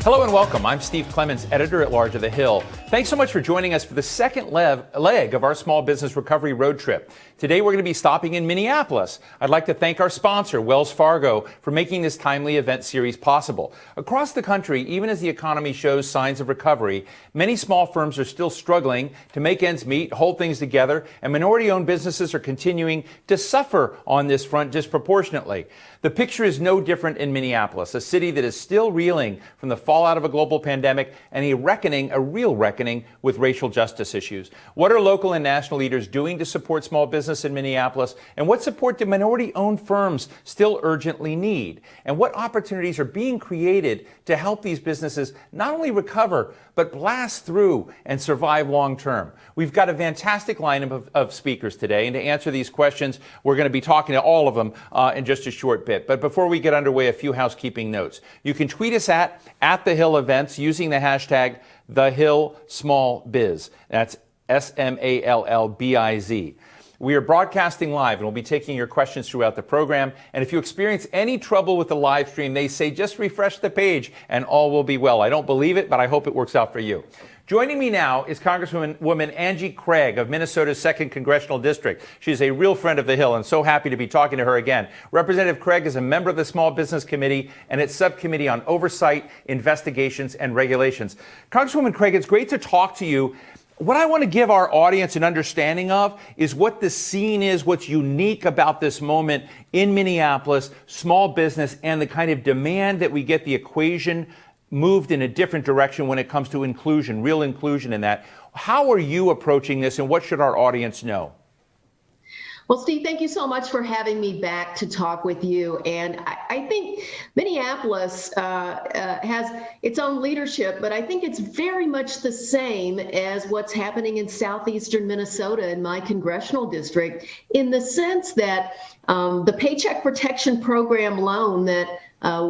Hello and welcome. I'm Steve Clemens, editor-at-large of The Hill. Thanks so much for joining us for the second leg of our small business recovery road trip. Today we're going to be stopping in Minneapolis. I'd like to thank our sponsor, Wells Fargo, for making this timely event series possible. Across the country, even as the economy shows signs of recovery, many small firms are still struggling to make ends meet, hold things together, and minority-owned businesses are continuing to suffer on this front disproportionately. The picture is no different in Minneapolis, a city that is still reeling from the fallout of a global pandemic and a real reckoning with racial justice issues. What are local and national leaders doing to support small business in Minneapolis? And what support do minority-owned firms still urgently need? And what opportunities are being created to help these businesses not only recover, but blast through and survive long term? We've got a fantastic lineup of speakers today. And to answer these questions, we're going to be talking to all of them in just a short bit. But before we get underway, a few housekeeping notes. You can tweet us at The Hill Events using the hashtag #TheHillSmallBiz. That's SMALLBIZ. We are broadcasting live and we'll be taking your questions throughout the program. And if you experience any trouble with the live stream, they say just refresh the page and all will be well. I don't believe it, but I hope it works out for you. Joining me now is Congresswoman Angie Craig of Minnesota's 2nd Congressional District. She's a real friend of the Hill and so happy to be talking to her again. Representative Craig is a member of the Small Business Committee and its Subcommittee on Oversight, Investigations, and Regulations. Congresswoman Craig, it's great to talk to you. What I want to give our audience an understanding of is what the scene is, what's unique about this moment in Minneapolis, small business, and the kind of demand that we get the equation moved in a different direction when it comes to inclusion, real inclusion in that. How are you approaching this, and what should our audience know? Well, Steve, thank you so much for having me back to talk with you. And I think Minneapolis has its own leadership, but I think it's very much the same as what's happening in southeastern Minnesota in my congressional district, in the sense that the Paycheck Protection Program loan that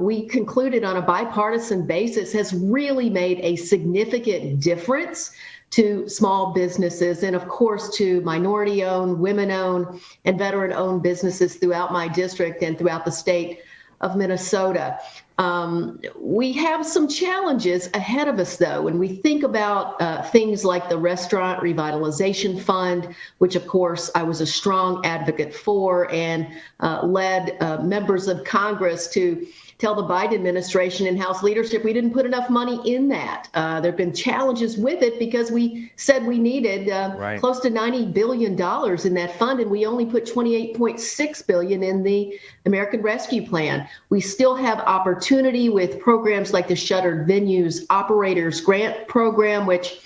we concluded on a bipartisan basis has really made a significant difference to small businesses and, of course, to minority-owned, women-owned, and veteran-owned businesses throughout my district and throughout the state of Minnesota. We have some challenges ahead of us, though, when we think about things like the Restaurant Revitalization Fund, which, of course, I was a strong advocate for and led members of Congress to tell the Biden administration and House leadership we didn't put enough money in that. There have been challenges with it because we said we needed close to $90 billion in that fund, and we only put $28.6 billion in the American Rescue Plan. We still have opportunity with programs like the Shuttered Venues Operators Grant Program, which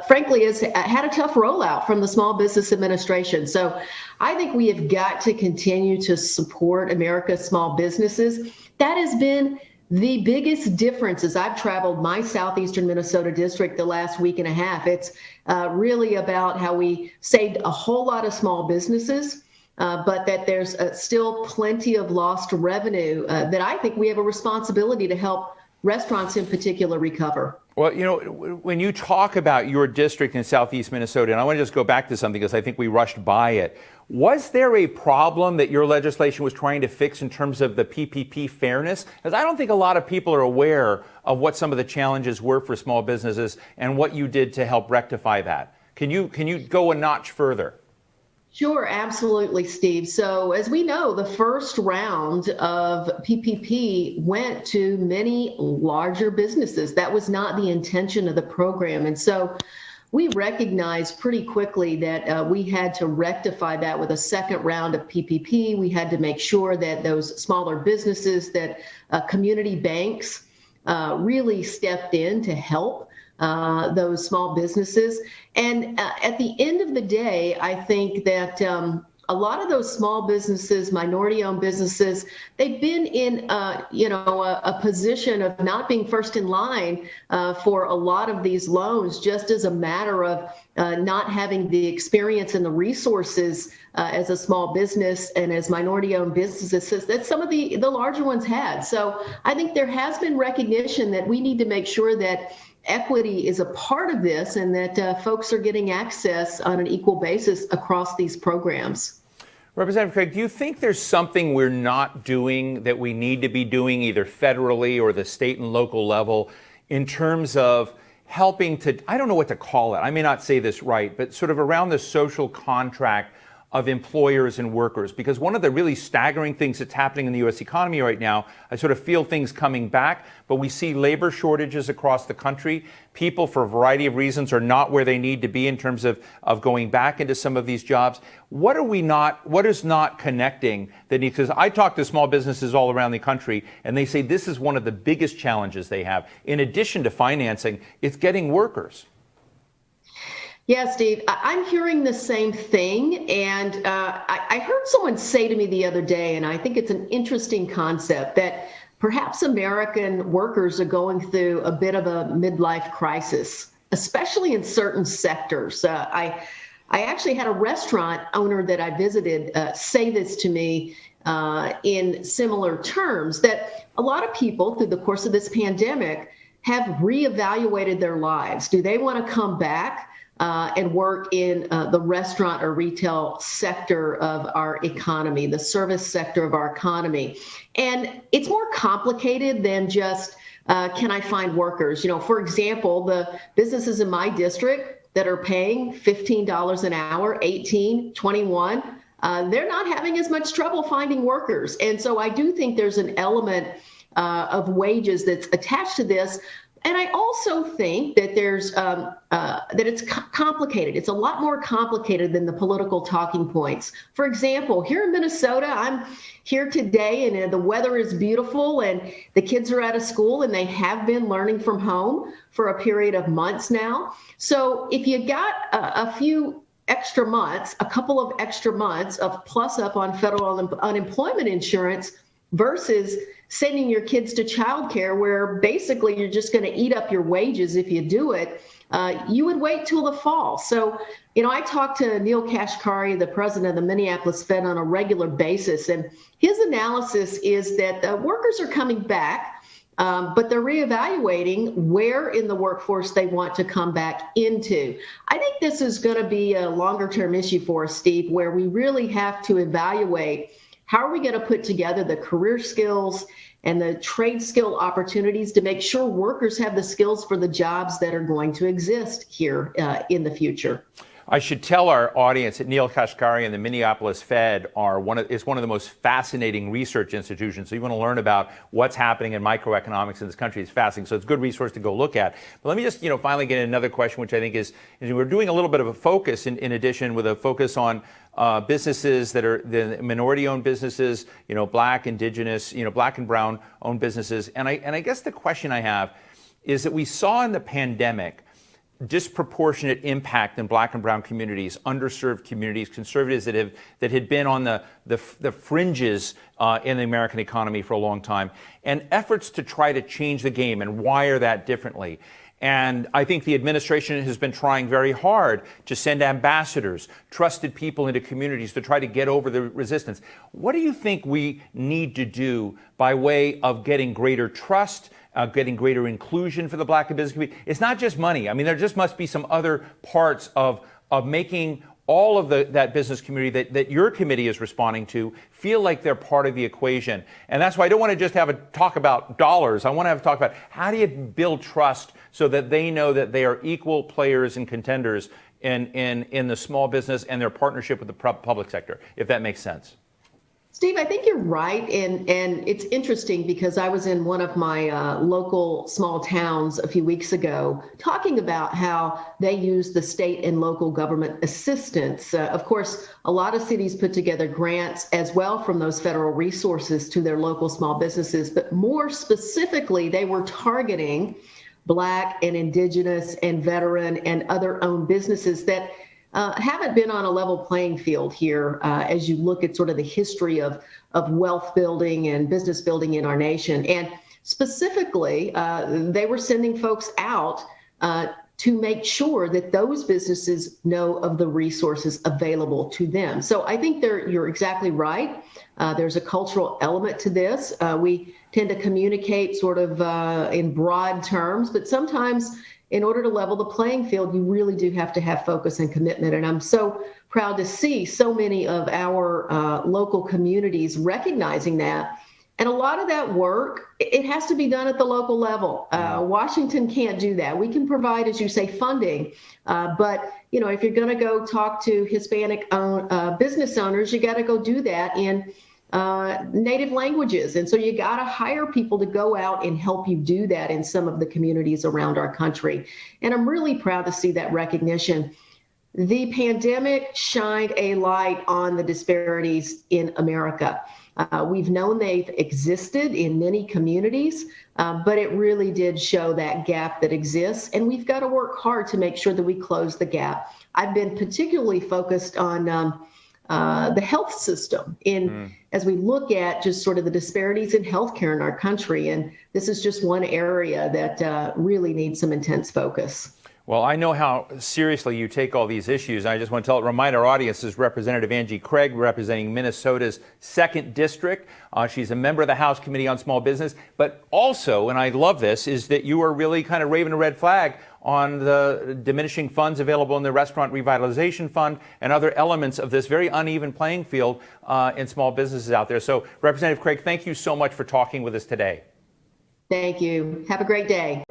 frankly has had a tough rollout from the Small Business Administration. So I think we have got to continue to support America's small businesses. That has been the biggest difference as I've traveled my southeastern Minnesota district the last week and a half. It's really about how we saved a whole lot of small businesses, but that there's still plenty of lost revenue that I think we have a responsibility to help restaurants in particular recover. Well, you know, when you talk about your district in southeast Minnesota, and I want to just go back to something because I think we rushed by it, was there a problem that your legislation was trying to fix in terms of the PPP Fairness? Because I don't think a lot of people are aware of what some of the challenges were for small businesses and what you did to help rectify that. Can you go a notch further? Sure, absolutely, Steve. So as we know, the first round of PPP went to many larger businesses. That was not the intention of the program. And so we recognized pretty quickly that we had to rectify that with a second round of PPP. We had to make sure that those smaller businesses, that community banks really stepped in to help those small businesses. And at the end of the day, I think that a lot of those small businesses, minority-owned businesses, they've been in a position of not being first in line for a lot of these loans, just as a matter of not having the experience and the resources as a small business and as minority-owned businesses that some of the larger ones had. So I think there has been recognition that we need to make sure that equity is a part of this and that folks are getting access on an equal basis across these programs. Representative Craig, do you think there's something we're not doing that we need to be doing either federally or the state and local level in terms of helping to, I don't know what to call it, I may not say this right, but sort of around the social contract of employers and workers. Because one of the really staggering things that's happening in the U.S. economy right now, I sort of feel things coming back, but we see labor shortages across the country. People, for a variety of reasons, are not where they need to be in terms of going back into some of these jobs. What is not connecting that needs? Because I talk to small businesses all around the country, and they say this is one of the biggest challenges they have. In addition to financing, it's getting workers. Yeah, Steve, I'm hearing the same thing. And I heard someone say to me the other day, and I think it's an interesting concept, that perhaps American workers are going through a bit of a midlife crisis, especially in certain sectors. I actually had a restaurant owner that I visited say this to me in similar terms, that a lot of people through the course of this pandemic have reevaluated their lives. Do they want to come back and work in the restaurant or retail sector of our economy, the service sector of our economy? And it's more complicated than just, can I find workers? For example, the businesses in my district that are paying $15 an hour, 18, 21, they're not having as much trouble finding workers. And so I do think there's an element of wages that's attached to this. And I also think that that it's complicated. It's a lot more complicated than the political talking points. For example, here in Minnesota, I'm here today, and the weather is beautiful, and the kids are out of school, and they have been learning from home for a period of months now. So if you got a few extra months, a couple of extra months of plus up on federal unemployment insurance versus sending your kids to childcare, where basically you're just going to eat up your wages if you do it, you would wait till the fall. So, I talk to Neil Kashkari, the president of the Minneapolis Fed, on a regular basis, and his analysis is that the workers are coming back, but they're reevaluating where in the workforce they want to come back into. I think this is going to be a longer term issue for us, Steve, where we really have to evaluate how are we going to put together the career skills and the trade skill opportunities to make sure workers have the skills for the jobs that are going to exist here in the future. I should tell our audience that Neil Kashkari and the Minneapolis Fed is one of the most fascinating research institutions. So you want to learn about what's happening in microeconomics in this country. It's fascinating. So it's a good resource to go look at. But let me just, finally get another question, which I think is we're doing a little bit of a focus in addition, with a focus on businesses that are the minority-owned businesses, Black, Indigenous, Black and Brown-owned businesses. And I guess the question I have is that we saw in the pandemic disproportionate impact in Black and Brown communities, underserved communities, conservatives that had been on the fringes in the American economy for a long time, and efforts to try to change the game and wire that differently. And I think the administration has been trying very hard to send ambassadors, trusted people into communities to try to get over the resistance. What do you think we need to do by way of getting greater trust, getting greater inclusion for the Black and business community? It's not just money. I mean, there just must be some other parts of making all of that business community that your committee is responding to feel like they're part of the equation. And that's why I don't want to just have a talk about dollars. I want to have a talk about how do you build trust so that they know that they are equal players and contenders in the small business and their partnership with the public sector, if that makes sense. Steve, I think you're right. And it's interesting because I was in one of my local small towns a few weeks ago talking about how they use the state and local government assistance. Of course, a lot of cities put together grants as well from those federal resources to their local small businesses. But more specifically, they were targeting Black and Indigenous and veteran and other owned businesses that haven't been on a level playing field here as you look at sort of the history of wealth building and business building in our nation. And specifically, they were sending folks out to make sure that those businesses know of the resources available to them. So I think you're exactly right. There's a cultural element to this. We tend to communicate sort of in broad terms, but sometimes in order to level the playing field, you really do have to have focus and commitment. And I'm so proud to see so many of our local communities recognizing that And a lot of that work, it has to be done at the local level. Washington can't do that. We can provide, as you say, funding, but if you're going to go talk to Hispanic business owners, you got to go do that in native languages. And so you got to hire people to go out and help you do that in some of the communities around our country. And I'm really proud to see that recognition. The pandemic shined a light on the disparities in America. We've known they've existed in many communities, but it really did show that gap that exists, and we've got to work hard to make sure that we close the gap. I've been particularly focused on the health system as we look at just sort of the disparities in healthcare in our country, and this is just one area that really needs some intense focus. Well, I know how seriously you take all these issues. I just want to remind our audience, this is Representative Angie Craig, representing Minnesota's 2nd District. She's a member of the House Committee on Small Business. But also, and I love this, is that you are really kind of waving a red flag on the diminishing funds available in the Restaurant Revitalization Fund and other elements of this very uneven playing field in small businesses out there. So, Representative Craig, thank you so much for talking with us today. Thank you. Have a great day.